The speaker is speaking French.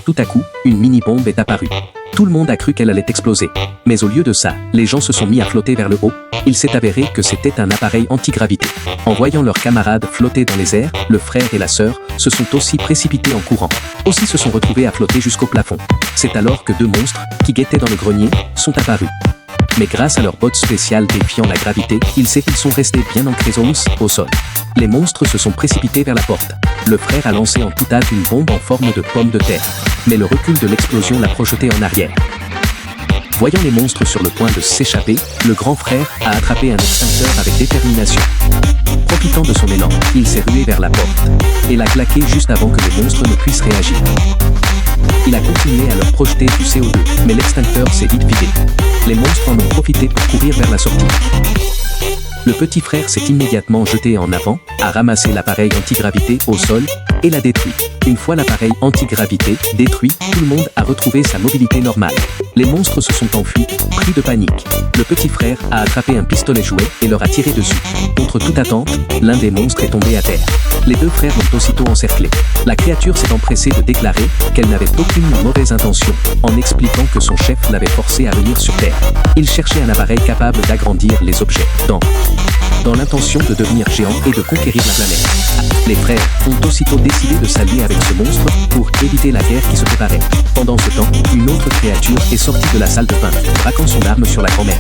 Tout à coup, une mini-bombe est apparue. Tout le monde a cru qu'elle allait exploser. Mais au lieu de ça, les gens se sont mis à flotter vers le haut. Il s'est avéré que c'était un appareil antigravité. En voyant leurs camarades flotter dans les airs, le frère et la sœur se sont aussi précipités en courant. Aussi se sont retrouvés à flotter jusqu'au plafond. C'est alors que deux monstres, qui guettaient dans le grenier, sont apparus. Mais grâce à leurs bottes spéciales défiant la gravité, ils sont restés bien ancrés au sol. Les monstres se sont précipités vers la porte. Le frère a lancé en toute hâte une bombe en forme de pomme de terre. Mais le recul de l'explosion l'a projeté en arrière. Voyant les monstres sur le point de s'échapper, le grand frère a attrapé un extincteur avec détermination. Profitant de son élan, il s'est rué vers la porte et l'a claqué juste avant que les monstres ne puissent réagir. Il a continué à leur projeter du CO2, mais l'extincteur s'est vite vidé. Les monstres en ont profité pour courir vers la sortie. Le petit frère s'est immédiatement jeté en avant, a ramassé l'appareil antigravité au sol et l'a détruit. Une fois l'appareil antigravité détruit, tout le monde a retrouvé sa mobilité normale. Les monstres se sont enfuis, pris de panique. Le petit frère a attrapé un pistolet jouet et leur a tiré dessus. Contre toute attente, l'un des monstres est tombé à terre. Les deux frères l'ont aussitôt encerclé. La créature s'est empressée de déclarer qu'elle n'avait aucune mauvaise intention, en expliquant que son chef l'avait forcé à venir sur Terre. Il cherchait un appareil capable d'agrandir les objets, dans l'intention de devenir géant et de conquérir la planète. Les frères ont aussitôt décidé de s'allier avec ce monstre pour éviter la guerre qui se préparait. Pendant ce temps, une autre créature est sortie de la salle de bain, braquant son arme sur la grand-mère.